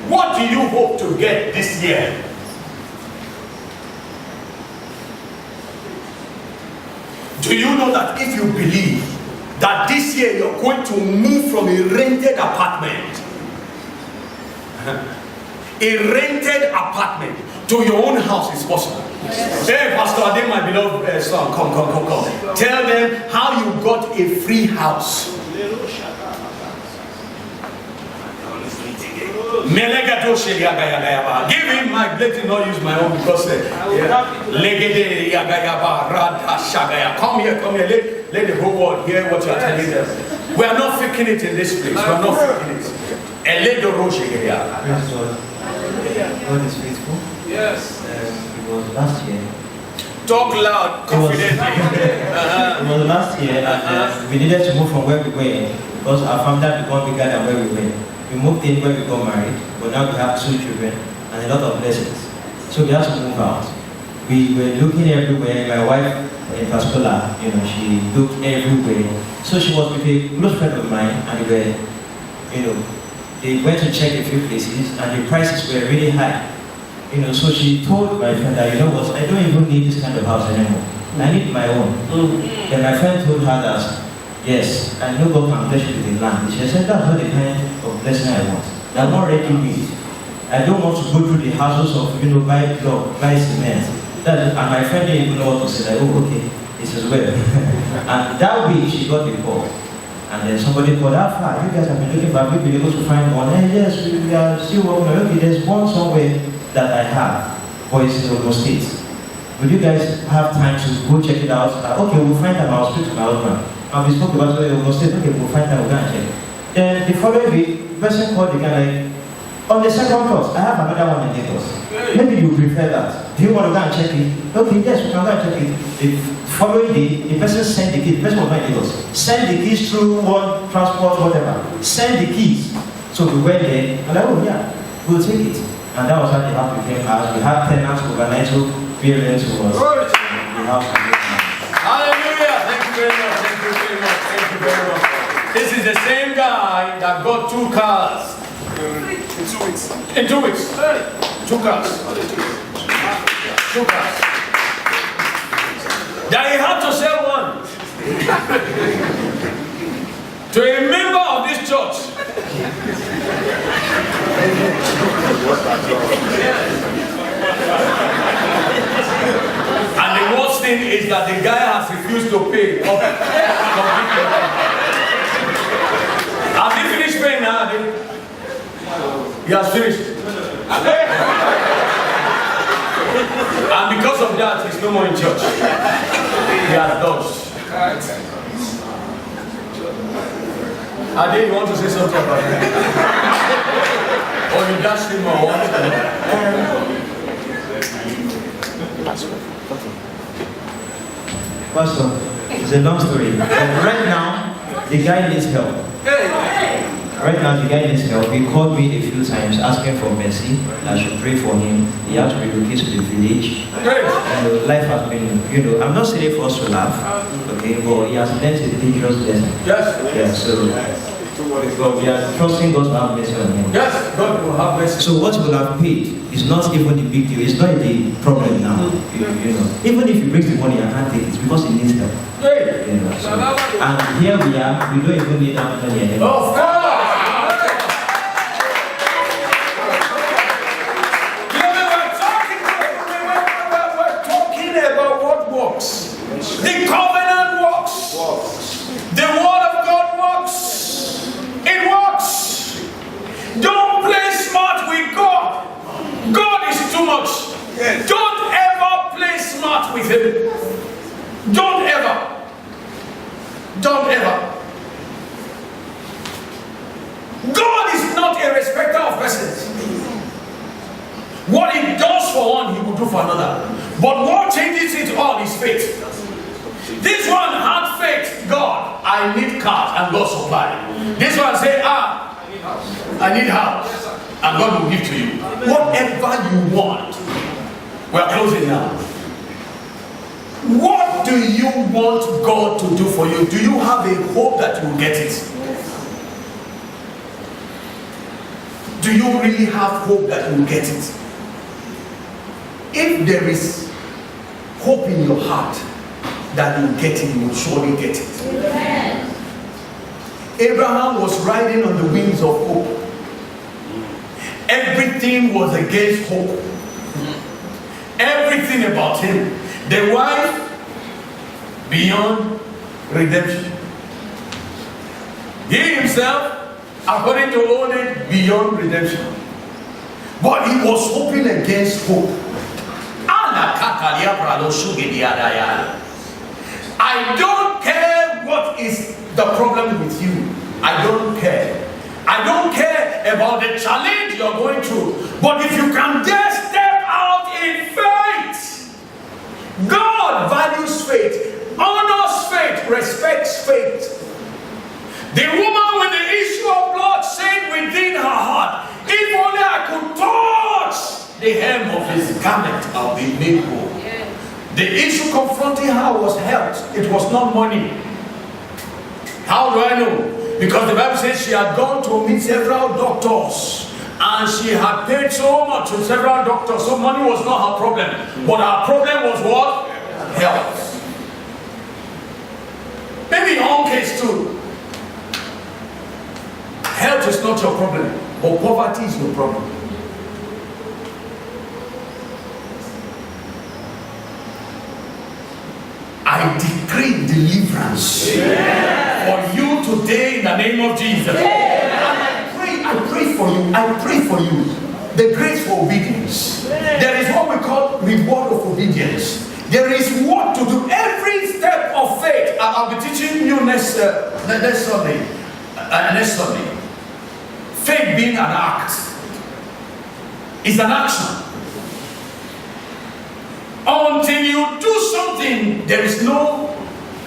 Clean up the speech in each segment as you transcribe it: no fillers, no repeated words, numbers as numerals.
What do you hope to get this year? Do you know that if you believe that this year you're going to move from a rented apartment, to your own house is possible? Yes. Hey, Pastor Ade, my beloved son, come. Tell them how you got a free house. Give him my blessing, not use my own, because come here, let the whole world hear what you are telling them. We are not faking it in this place. We are not faking it. God is faithful. Yes. It was last year. Talk loud, confidently. It was last year, and we needed to move from where we were because our family had become bigger than where we were. We moved in when we got married, but now we have 2 children and a lot of blessings. So we had to move out. We were looking everywhere. My wife, in particular, she looked everywhere. So she was with a close friend of mine, and they went to check a few places, and the prices were really high. So she told my friend that, what, I don't even need this kind of house anymore. I need my own. Then my friend told her that, yes, I know God can bless you with the land. She said, that's not the kind of blessing I want. I'm not ready with it. I don't want to go through the houses of, buy block, buy cement. And my friend didn't even know what to say. Like, oh, okay, this is well. And that week, she got the call. And then somebody called, how far? You guys have been looking for, have you been able to find one? And yes, we are still working. Okay, there's one somewhere that I have, but it's in Ogun State. Would you guys have time to go check it out? Okay, we'll find time. I'll speak to my husband. And we spoke about it. Ogun State. Okay, we'll find time. We'll go and check. Then the following week, the person called again, like, on the second thought, I have another one in Lagos. Maybe you prefer that. Do you want to go and check it? Okay, yes, we can go and check it. The following day, the person sent the keys. The person was not in Lagos. Send the keys through one transport, whatever. Send the keys. So we went there, and like, oh yeah, we'll take it. And that was how the house became ours. We had tenants overnight, so parents was the house. Hallelujah! Thank you very much. Thank you very much. Thank you very much. This is the same guy that got 2 cars. In 2 weeks. In 2 weeks. 2 cars. 2 cars. That he had to sell one to a member of this church. And the worst thing is that the guy has refused to pay. Has he finished paying now? He has finished. And because of that, he's no more in church. He has dodged. Ade, you want to say something about that? Or you dashed him or what? Pastor, it's a long story. Right now, the guy needs help. Right now, the guy needs help. He called me a few times asking for mercy. I should pray for him. He has to relocate to the village. Life has been, I'm not saying for us to laugh, okay, but he has learned a dangerous lesson. Yes. Yeah, so we are trusting God to have mercy on him. Yes, God will have mercy. So what you will have paid is not even the big deal. It's not the problem now. Even if he brings the money, I can't take it because he needs help. So, and here we are. We don't even need that money anymore. Of course. We're talking about what works. The covenant works. The word of God works. It works. Don't play smart with God. God is too much. Don't ever play smart with him. Don't ever. Don't ever. God is not a respecter of persons. What he does for one, he will do for another. But what changes it all is faith. This one had faith. God, I need car, and God supply. This one say, I need house, and God will give to you. Whatever you want. We are closing now. What do you want God to do for you? Do you have a hope that you will get it? Do do you really have hope that you will get it? If there is hope in your heart that you will get it, you will surely get it. Amen. Abraham was riding on the wings of hope. Everything was against hope. Everything about him. The wife, beyond redemption. He himself, according to old age, beyond redemption. But he was hoping against hope. I don't care what is the problem with you. I don't care. I don't care about the challenge you're going through. But if you can just step out in faith, God values faith, honors faith, respects faith. The woman with the issue of blood said within her heart, if only I could touch the hem of his garment, I'll be made whole. The issue confronting her was health. It was not money. How do I know? Because the Bible says she had gone to meet several doctors and she had paid so much to several doctors, so money was not her problem. But her problem was what? Health. Maybe in your own case too. Health is not your problem, but poverty is your problem. I decree deliverance for you today in the name of Jesus. I pray for you. I pray for you. The grace for obedience. There is what we call reward of obedience. There is what to do. Every step of faith. I'll be teaching you next Sunday. Next Sunday. Faith being an act. It's an action. Until you do something, there is no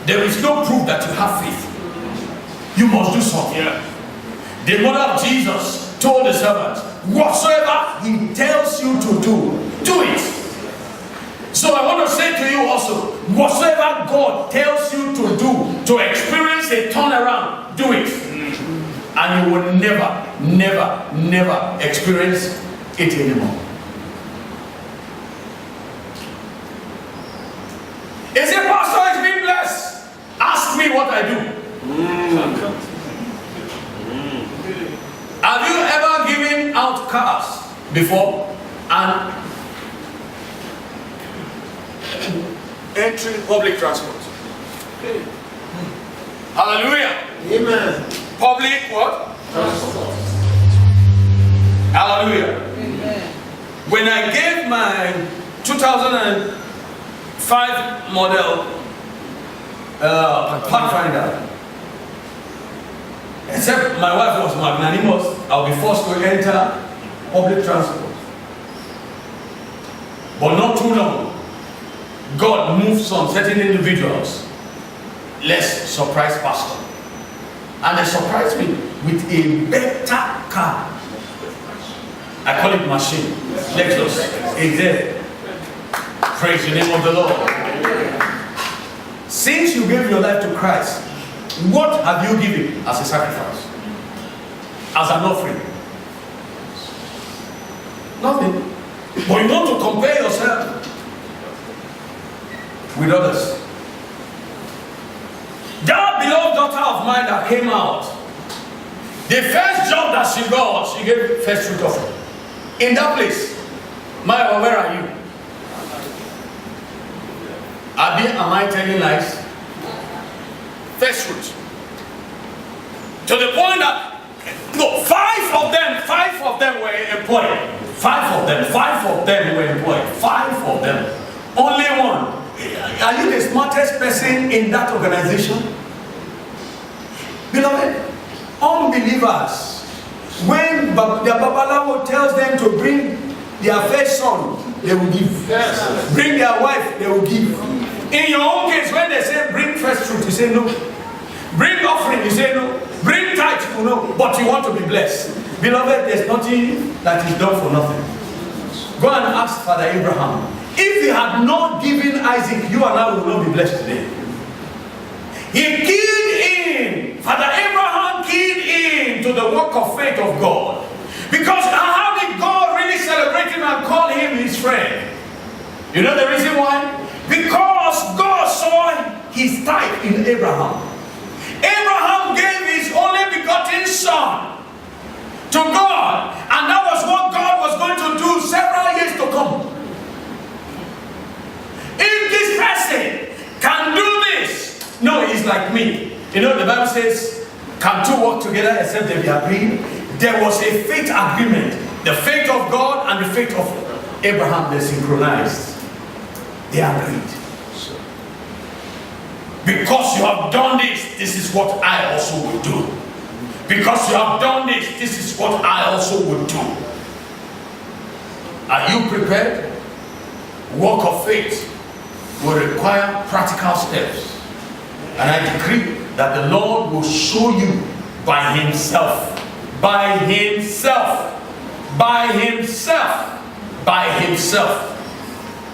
proof that you have faith. You must do something. The mother of Jesus told the servant, whatsoever he tells you to do it. So I want to say to you also, whatsoever God tells you to do, to experience a turnaround, do it. And you will never experience it anymore. Is it pastor is being blessed? Ask me what I do. Have you ever given out cars before and entering public transport? Hallelujah. Amen. Public what? Transport. Hallelujah. Amen. When I gave my 2005 model Pathfinder, except my wife was magnanimous, I'll be forced to enter public transport. But not too long, God moved some certain individuals. Let's surprise pastor. And they surprised me with a better car. I call it machine. Lexus. It's there. Praise the name of the Lord. Since you gave your life to Christ, what have you given as a sacrifice? As an offering? Nothing. But you want to compare yourself with others. That beloved daughter of mine that came out, the first job that she got, she gave first fruit offering. In that place, Maya, where are you? Am I telling lies? First fruit. To the point that, no, five of them were employed. Five of them were employed. 5 of them. Only one. Are you the smartest person in that organization? Beloved, unbelievers, when the Babalawo tells them to bring their first son, they will give. Yes. Bring their wife, they will give. In your own case, when they say bring first fruit, you say no. Bring offering, you say no. Bring tithe, you know, but you want to be blessed. Beloved, there's nothing that is done for nothing. Go and ask Father Abraham. If he had not given Isaac, you and I will not be blessed today. He keyed in. Father Abraham keyed in to the work of faith of God. Because You know the reason why? Because God saw his type in Abraham. Abraham gave his only begotten son to God, and that was what God was going to do several years to come. If this person can do this, no, he's like me. You know, the Bible says, can two walk together except they be agreed? There was a faith agreement. The faith of God and the faith of Abraham, they synchronized. They agreed. Because you have done this, this is what I also will do. Because you have done this, this is what I also will do. Are you prepared? Walk of faith will require practical steps. And I decree that the Lord will show you by himself. By himself. By himself. By himself.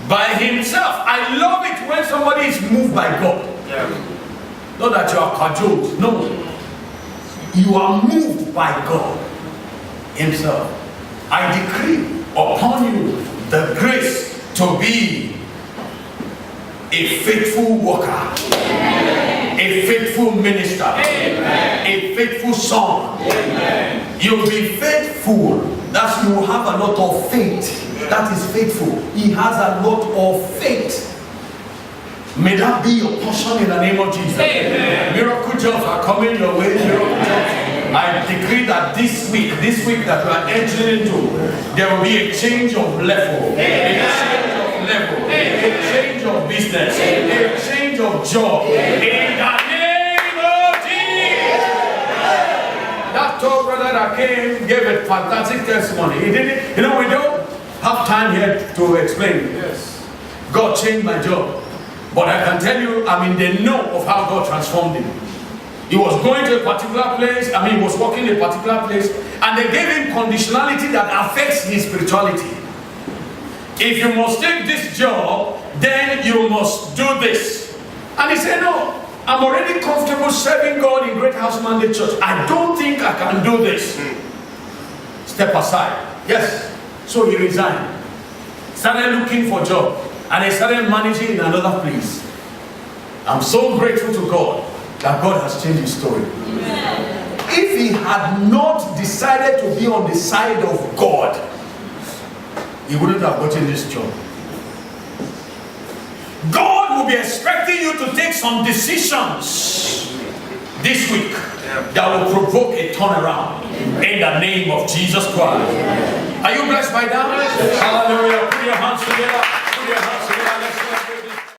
By himself. I love it when somebody is moved by God. Yeah. Not that you are cajoled. No. You are moved by God himself. I decree upon you the grace to be a faithful worker. Amen. A faithful minister. Amen. A faithful son. Amen. You'll be faithful. That you have a lot of faith. That is faithful. He has a lot of faith. May that be your portion in the name of Jesus. Amen. Miracle jobs are coming your way. Miracle jobs. I decree that this week that you are entering into, there will be a change of level. Amen. A change of level. Amen. A change of business. Amen. A change of job. Amen. In the name of Jesus. That tall brother that came gave a fantastic testimony. He didn't, you know, we don't have time here to explain. Yes. God changed my job. But I can tell you, I'm in the know of how God transformed him. He was going to a particular place, he was working in a particular place, and they gave him conditionality that affects his spirituality. If you must take this job, then you must do this. And he said, no, I'm already comfortable serving God in Great House Mandate Church. I don't think I can do this. Step aside. Yes. So he resigned. Started looking for a job. And he started managing in another place. I'm so grateful to God that God has changed his story. Amen. If he had not decided to be on the side of God, he wouldn't have gotten this job. God will be expecting you to take some decisions this week that will provoke a turnaround in the name of Jesus Christ. Are you blessed by that? Hallelujah. Put your hands together.